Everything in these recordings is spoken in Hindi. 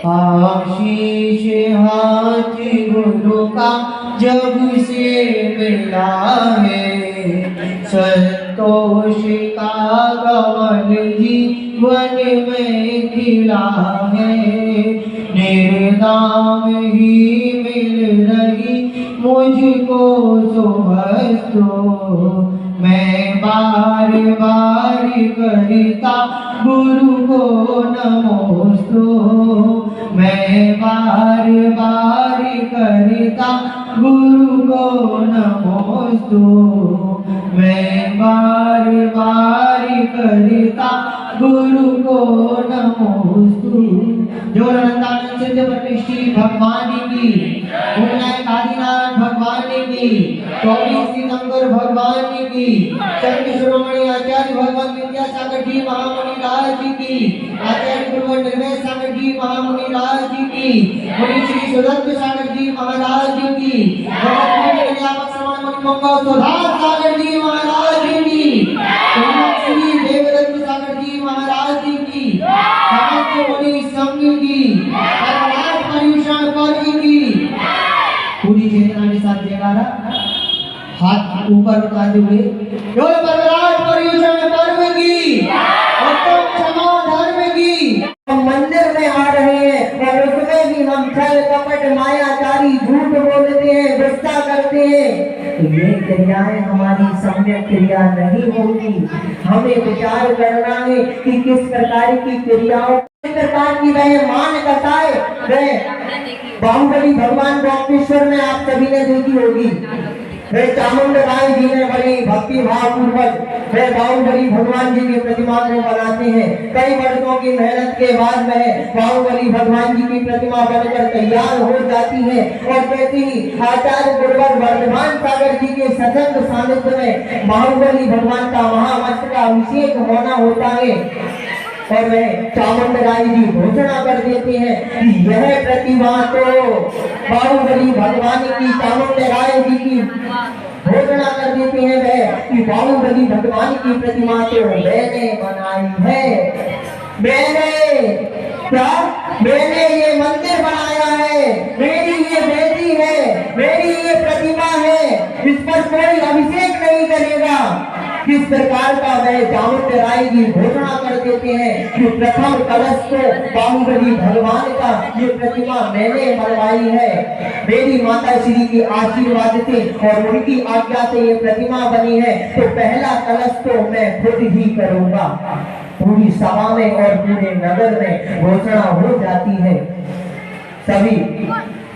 आशीष हाथ गुरु का जब से मिला है, संतोष का कमल जीवन में खिला है। निर्नाम ही मिल रही मुझको सुहस्तो, मैं बार बार करता गुरु को नमोस्तु, मैं बार बार करता गुरु को नमोस्तु, मैं बार बार करता गुरु को नमोस्तु। जो नंदानंद सिद्ध प्रतिष्ठी भगवान की, गुरुनायक आदिनाथ भगवान की, 24 सितंबर भगवान की, चंद्र शिरोमणि आचार्य भगवान विद्यासागर जी महामुनि राज जी की, आचार्य गुरुवर निर्वेद सागर जी महामुनि राज जी की, मुनि श्री सुदत्त सागर जी महाराज जी की, अध्यापक श्रवण मुनि मंगल सुधार सागर जी महाराज जी की, श्री देवदत्त सागर जी महाराज जी की, समस्त मुनि संघ की, पर्यूषण पर्व की पूरी चेतना के साथ जयकारा हाथ ऊपर उठाते हुए, जो परवराज पर्यूषण पर्व की, उत्तम क्षमा धर्म की। हम मंदिर में आ रहे हैं और उसमें भी हम छल कपट मायाकारी झूठ बोलते हैं, गुस्सा करते हैं, तो ये क्रियाएं हमारी सम्यक क्रिया नहीं होगी। हमें विचार करना है कि किस प्रकार की क्रियाओं, किस प्रकार की वह मान कथाएं वह बाहुबली भगवान बॉक्सेश्वर में आप सभी ने देखी होगी। वे चामुंडराय जी ने बड़ी भक्ति भाव पूर्वक वे बाहुबली भगवान जी की प्रतिमा को बनाते हैं। कई वर्षों की मेहनत के बाद में बाहुबली भगवान जी की प्रतिमा बनकर तैयार हो जाती है और कहती ही आचार्य गुरुवर वर्धमान सागर जी के सत्संग सानिध्य में बाहुबली भगवान का महामस्तक का अभिषेक होना होता है और वे चामुंडराय जी घोषणा कर देते हैं कि यह प्रतिमा तो बाहुबली भगवान की, चामुंडराय जी की घोषणा कर देते हैं वह कि बाहुबली भगवान की प्रतिमा तो मैंने बनाई है। मैंने ये मंदिर बनाया है, मेरी ये बेटी है, मेरी ये प्रतिमा है, इस पर कोई अभिषेक नहीं करेगा। किस प्रकार का वह चामुंडराय जी घोषणा कर देते हैं कि प्रथम कलश तो बाहुबली भगवान का ये प्रतिमा मैंने बनवाई है, मेरी माता श्री की आशीर्वाद से और उनकी आज्ञा से ये प्रतिमा बनी है, तो पहला कलश तो मैं खुद ही करूंगा। पूरी सभा में और पूरे नगर में घोषणा हो जाती है। सभी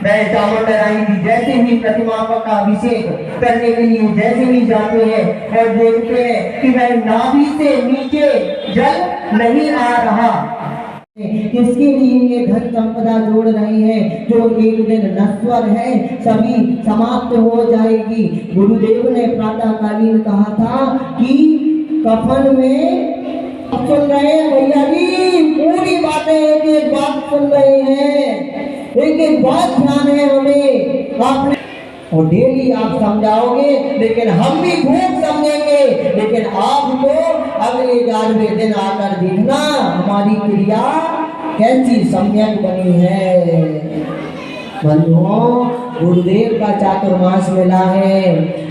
वह चामुंडराय जी जैसे ही प्रतिमा का अभिषेक करने के लिए जैसे ही जाते हैं और देखते हैं कि वह नाभि से नीचे जल नहीं आ रहा, किसके लिए ये धन संपदा जोड़ रही है जो एक दिन नश्वर है, सभी समाप्त हो जाएगी। गुरुदेव ने प्रातःकालीन कहा था कि कफन में सुन रहे हैं भैया जी, पूरी बातें एक एक बात सुन रहे हैं, एक एक बात ध्यान है हमें, आपने और डेली आप समझाओगे, लेकिन हम भी खूब समझेंगे, लेकिन आप तो अगले 11वें दिन आकर देखना हमारी क्रिया कैसी सम्यक बनी है। बंधुओं, गुरुदेव का चातुर्मास मिला है,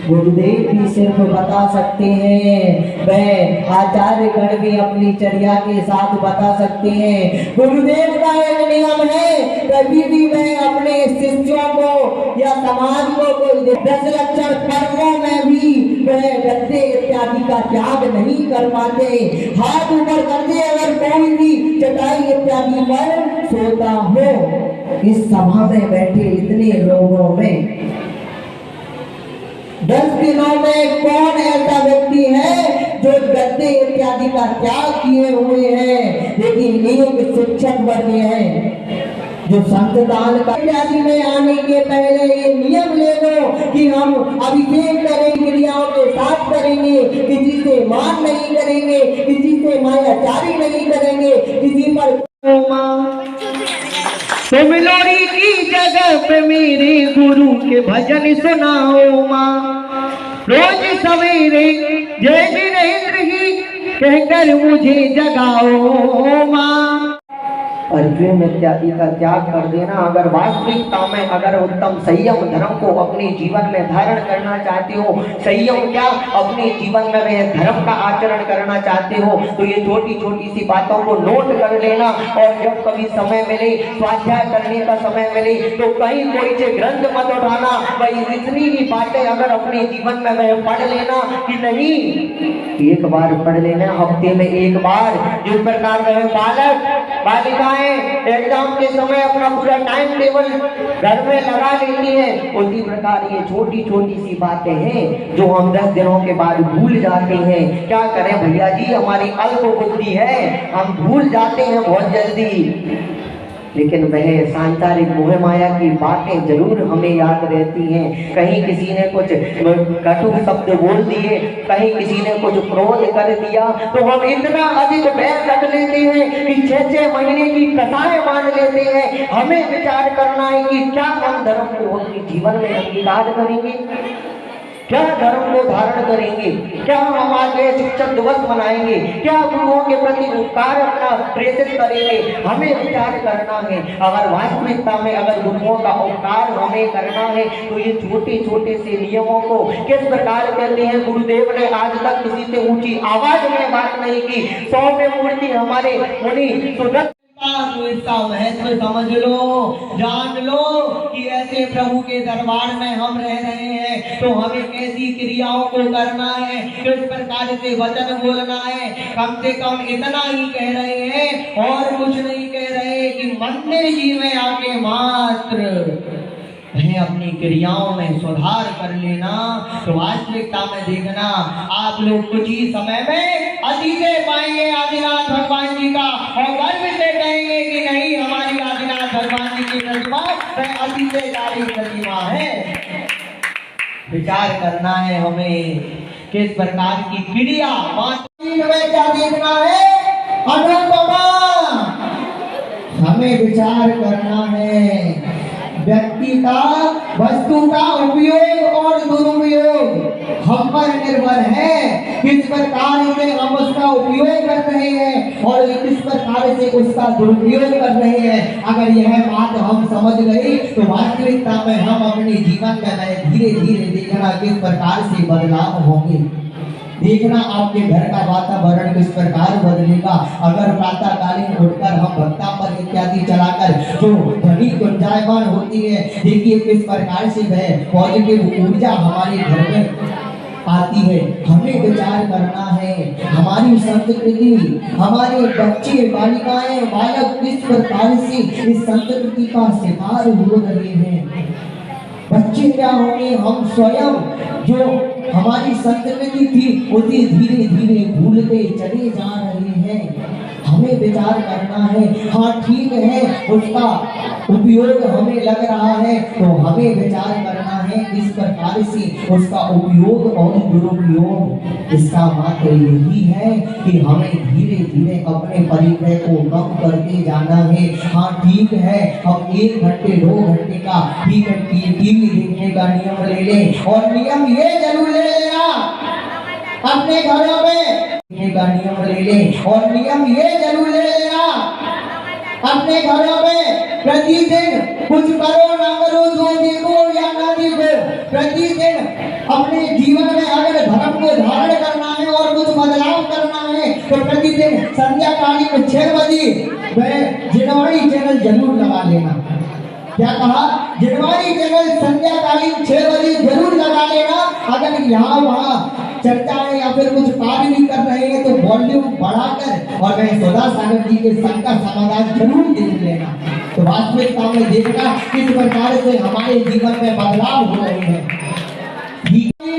गुरुदेव भी सिर्फ बता सकते हैं, वह आचार्य गण भी अपनी चर्या के साथ बता सकते हैं। गुरुदेव का एक नियम है, कभी भी वह अपने शिष्यों को या समाज को कोई 10 लक्षण पर्वों में भी वह गद्दे इत्यादि का त्याग नहीं कर पाते। हाथ ऊपर कर दे अगर कोई भी चटाई इत्यादि पर सोता हो। इस सभा में बैठे इतने लोगों में 10 दिनों में कौन ऐसा व्यक्ति है जो गद्दे इत्यादि का त्याग किए हुए हैं? लेकिन एक शिक्षक बने हैं जो संतदान का इत्यादि में आने के पहले ये नियम ले लो कि हम अभिषेक करेंगे, क्रियाओं के साथ करेंगे, किसी से मान नहीं करेंगे, किसी से मायाचारी नहीं करेंगे, किसी पर तुम लोरी की जगह पे मेरे गुरु के भजन सुनाओ माँ, रोज सवेरे जय वीरेंद्र ही कहकर मुझे जगाओ माँ। और प्रेम इत्यादि का त्याग कर देना। अगर वास्तविकता में अगर उत्तम संयम धर्म को अपने जीवन में धारण करना चाहते हो, संयम क्या अपने जीवन में वह धर्म का आचरण करना चाहते हो, तो ये छोटी छोटी सी बातों को नोट कर लेना। और जब कभी समय मिले, स्वाध्याय करने का समय मिले, तो कहीं कोई से ग्रंथ मत उठाना, वही इतनी ही बातें अगर अपने जीवन में वह पढ़ लेना कि नहीं, एक बार पढ़ लेना, हफ्ते में एक बार। जिस प्रकार वह बालक बालिकाएं एग्जाम के समय अपना पूरा टाइम टेबल घर में लगा लेती है, उसी प्रकार ये छोटी छोटी सी बातें हैं जो हम 10 दिनों के बाद भूल जाते हैं। क्या करें भैया जी, हमारी अल्प बुद्धि है, हम भूल जाते हैं बहुत जल्दी। लेकिन वह सांसारिक मोह माया की बातें जरूर हमें याद रहती हैं। कहीं किसी ने कुछ कटु शब्द बोल दिए, कहीं किसी ने कुछ क्रोध कर दिया, तो हम इतना अधिक बैर रख लेते हैं कि 6-6 महीने की कथाएं मान लेते हैं। हमें विचार करना है कि क्या हम धर्म को अपने जीवन में अंगीकार करेंगे, क्या धर्म को धारण करेंगे, क्या हम आगे शिक्षक दिवस मनाएंगे, क्या गुरुओं के प्रति उपकार अपना प्रेषित करेंगे। हमें विचार करना है। अगर वास्तविकता में अगर गुरुओं का उपकार हमें करना है, तो ये छोटे छोटे से नियमों को किस प्रकार कहते हैं। गुरुदेव ने आज तक किसी से ऊंची आवाज में बात नहीं की। 100 में मूर्ति हमारे मुनि सुदत्त, तो इसका महत्व समझ लो, जान लो कि ऐसे प्रभु के दरबार में हम रह रहे हैं, तो हमें कैसी क्रियाओं को करना है, किस प्रकार से वचन बोलना है। कम से कम इतना ही कह रहे हैं और कुछ नहीं कह रहे कि मंदिर जी में आके मात्र है अपनी क्रियाओं में सुधार कर लेना। तो वास्तविकता में देखना, आप लोग कुछ ही समय में अतिशय पाएंगे आदिनाथ भगवान जी का, और गर्व से कहेंगे कि नहीं, हमारी आदिनाथ भगवान जी की प्रतिमा वह अतिशयकारी प्रतिमा है। विचार करना है हमें किस प्रकार की क्रिया में क्या देखना है, अनुपमा हमें विचार करना है। व्यक्ति का वस्तु का उपयोग और दुरुपयोग हम पर निर्भर है। किस प्रकार से हम उसका उपयोग कर रहे हैं और किस प्रकार से उसका दुरुपयोग कर रहे हैं। अगर यह बात हम समझ गए, तो वास्तविकता में हम अपने जीवन में धीरे धीरे देखना किस प्रकार से बदलाव होंगे। देखना आपके घर का वातावरण किस प्रकार बदलेगा। अगर प्रातःकालीन उठकर हम भक्तामृत इत्यादि चलाकर जो ध्वनि गुंजायमान होती है, देखिए किस प्रकार से वह पॉजिटिव ऊर्जा हमारे घर में आती है। हमें विचार करना है हमारी संस्कृति, हमारे बच्चे बालिकाएं बालक किस प्रकार से इस संस्कृति का शिकार हो रहे हैं। बच्चे क्या होंगे, हम स्वयं जो हमारी संस्कृति थी उसे धीरे धीरे भूलते चले जा रहे हैं। हमें विचार करना है। हाँ ठीक है, उसका उपयोग हमें लग रहा है, तो हमें विचार करना है किस प्रकार से उसका उपयोग और दुरुपयोग। इसका मात्र यही है कि हमें धीरे धीरे अपने परिचय को कम करते जाना है। हाँ ठीक है, हम 1 घंटे 2 घंटे का ठीक है टीवी देखने का नियम ले लें, और नियम ये जरूर ले लेना अपने घरों में का नियम ले लें, और नियम ये जरूर ले लेना अपने घरों में प्रतिदिन कुछ करो ना करो, जो देखो या ना देखो, प्रतिदिन अपने जीवन में अगर धर्म को धारण करना है और कुछ बदलाव करना है, तो प्रतिदिन संध्या कालीन 6 बजे वह जिनवाणी चैनल जरूर लगा लेना। क्या कहा, जिनवाणी चैनल संध्या कालीन 6 बजे जरूर लगा लेना। अगर यहाँ वहाँ चर्चा है या फिर कुछ कार्य भी कर रहे हैं, तो वॉल्यूम बढ़ाकर और वह सदा सागर जी के संग का समाधान जरूर देख लेना। तो वास्तविकता में देखना किस प्रकार से हमारे जीवन में बदलाव हो रहे हैं।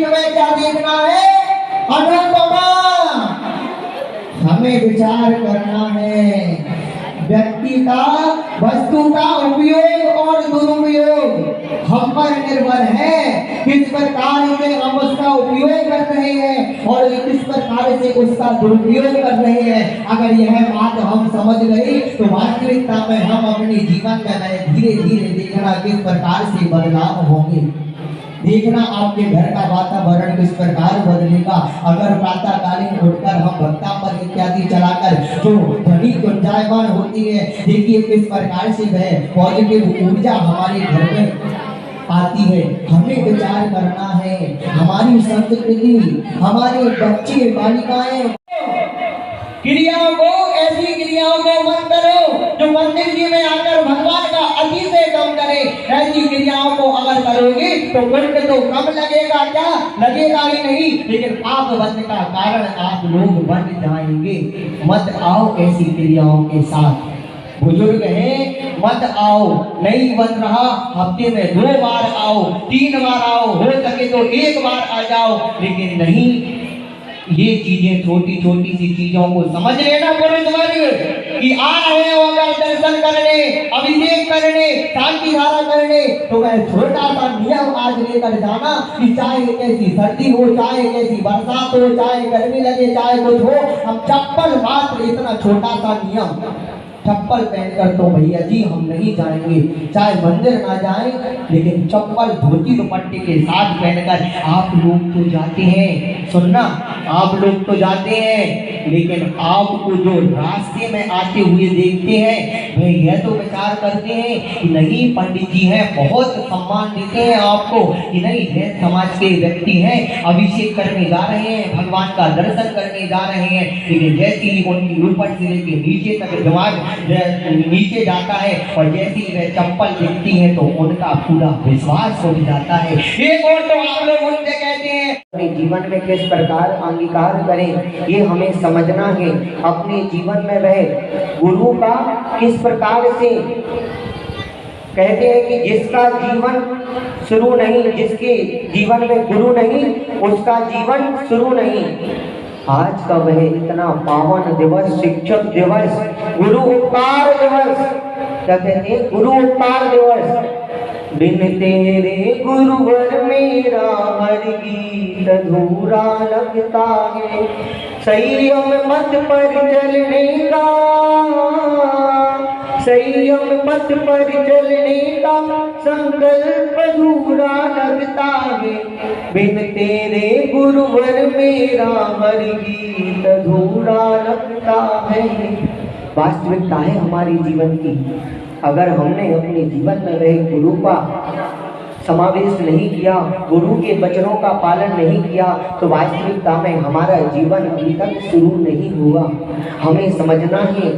में क्या देखना है, अनुपमा हमें विचार करना है। व्यक्ति का वस्तु का उपयोग और दुरुपयोग हम पर निर्भर है। किस प्रकार से हम उसका उपयोग कर रहे हैं और किस प्रकार से उसका दुरुपयोग कर रहे हैं। अगर यह बात हम समझ गए, तो वास्तविकता में हम अपने जीवन में धीरे धीरे देखना किस प्रकार से बदलाव होंगे। देखना आपके घर का वातावरण किस प्रकार बदलेगा अगर प्रातःकालीन उठकर हम भक्तापद इत्यादि चलाकर जो ध्वनि गुंजायमान होती है, देखिए किस प्रकार से वह पॉजिटिव ऊर्जा हमारे घर में आती है। हमें विचार करना है, हमारी संस्कृति, हमारे बच्चे बालिकाएं क्रियाओं को, ऐसी क्रियाओं को मत करो जो मंदिर जी में आकर भगवान का अति से कम करे। ऐसी क्रियाओं को अगर करोगे तो पुण्य तो कम लगेगा, क्या लगेगा ही नहीं, लेकिन पाप बंध का कारण आप लोग बन जाएंगे। मत आओ ऐसी क्रियाओं के साथ। बुजुर्ग हैं, मत आओ, नहीं बन रहा हफ्ते में 2 बार आओ, 3 बार आओ, हो सके तो 1 बार आ जाओ, लेकिन नहीं, ये चीजें छोटी छोटी सी चीजों को समझ लेना पुरुष वर्ग कि आ रहे हो अगर दर्शन करने, अभिषेक करने, शांति धारा करने, तो वह छोटा सा नियम आज लेकर जाना कि चाहे कैसी सर्दी हो, चाहे कैसी बरसात हो, चाहे गर्मी लगे, चाहे कुछ हो, हम चप्पल मात्र, इतना छोटा सा नियम, चप्पल पहनकर तो भैया जी हम नहीं जाएंगे। चाहे मंदिर ना जाएं, लेकिन चप्पल धोती दुपट्टे के साथ पहनकर आप लोग तो जाते हैं। सुनना, आप लोग तो जाते हैं, लेकिन आपको जो रास्ते में आते हुए देखते हैं वे यह तो विचार करते हैं कि नहीं पंडित जी हैं, बहुत सम्मान देते हैं आपको कि नहीं जैन समाज के व्यक्ति हैं, अभिषेक करने जा रहे हैं, भगवान का दर्शन करने जा रहे हैं, लेकिन जैसे ही उनकी ऊपर से लेकर नीचे तक दिमाग नीचे जाता है और जैसे ही वह चप्पल दिखती है तो उनका पूरा विश्वास हो जाता है। एक और तो आप लोग उनसे कहते हैं अपने जीवन में किस प्रकार अंगीकार करें, ये हमें समझना है। अपने जीवन में वह गुरु का किस प्रकार से, कहते हैं कि जिसका जीवन शुरू नहीं, जिसके जीवन में गुरु नहीं उसका जीवन शुरू नहीं। आज का वह इतना पावन दिवस, शिक्षक दिवस, गुरु उपकार दिवस, क्या कहते हैं, गुरु उपकार दिवस। बिन तेरे गुरुवर मेरा हर गीत अधूरा लगता है, संयम मत पर चलने का, संयम पथ पर चलने का संकल्प अधूरा लगता है, बिन तेरे गुरुवर मेरा हर गीत अधूरा लगता है। वास्तविकता है हमारी जीवन की, अगर हमने अपने जीवन में रहे गुरु का समावेश नहीं किया, गुरु के वचनों का पालन नहीं किया, तो वास्तविकता में हमारा जीवन अभी तक शुरू नहीं हुआ। हमें समझना है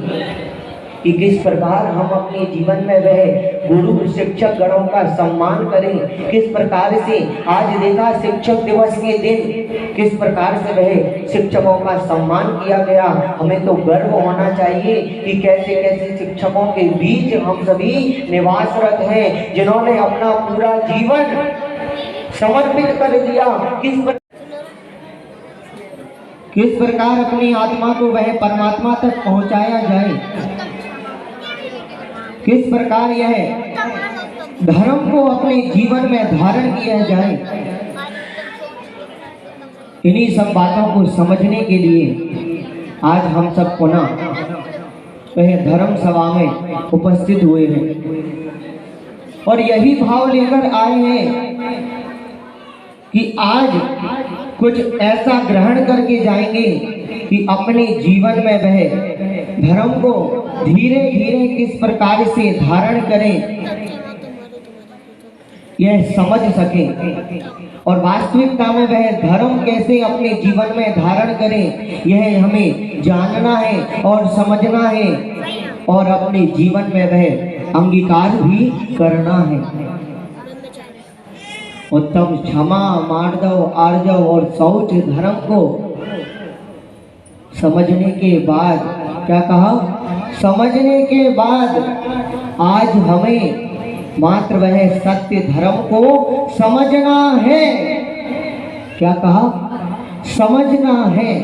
कि किस प्रकार हम अपने जीवन में वह गुरु शिक्षक गणों का सम्मान करें, किस प्रकार से आज देखा शिक्षक दिवस के दिन किस प्रकार से वह शिक्षकों का सम्मान किया गया। हमें तो गर्व होना चाहिए कि कैसे कैसे शिक्षकों के बीच हम सभी निवासरत हैं, जिन्होंने अपना पूरा जीवन समर्पित कर दिया। किस प्रकार अपनी आत्मा को वह परमात्मा तक पहुंचाया जाए, किस प्रकार यह धर्म को अपने जीवन में धारण किया जाए, इन्हीं सब बातों को समझने के लिए आज हम सब पुनः वह धर्म सभा में उपस्थित हुए हैं और यही भाव लेकर आए हैं कि आज कुछ ऐसा ग्रहण करके जाएंगे कि अपने जीवन में वह धर्म को धीरे धीरे किस प्रकार से धारण करें, यह समझ सके और वास्तविकता में वह धर्म कैसे अपने जीवन में धारण करें, यह हमें जानना है और समझना है और अपने जीवन में वह अंगीकार भी करना है। उत्तम क्षमा, मार्दव, आर्जव और शौच धर्म को समझने के बाद, क्या कहा, समझने के बाद आज हमें मात्र वह सत्य धर्म को समझना है। क्या कहा, समझना है,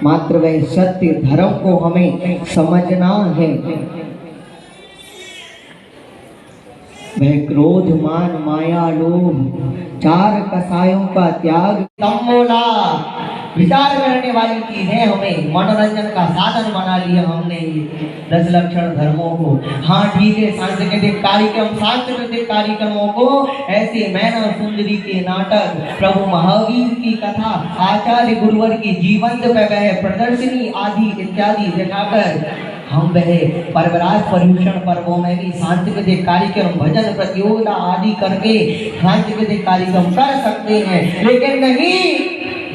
मात्र वह सत्य धर्म को हमें समझना है। वह क्रोध, मान, माया, लोभ, 4 कसायों का त्याग, तमोला विचार करने वाली चीज है। हमें मनोरंजन का साधन बना लिया हमने ये 10 लक्षण धर्मों को। हाँ ठीक है, सांस्कृतिक कार्यक्रमों को ऐसे मैना सुंदरी के नाटक, प्रभु महावीर की कथा, आचार्य गुरुवर की जीवंत वह प्रदर्शनी आदि इत्यादि दिखाकर हम वह परवराज पर्यूषण पर्वों में भी सांस्कृतिक कार्यक्रम, भजन प्रतियोगिता आदि करके सांस्कृतिक कार्यक्रम कर सकते हैं। लेकिन नहीं,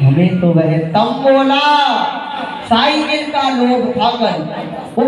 हमें तो वह तंबोला साइकिल का लोभ था। वो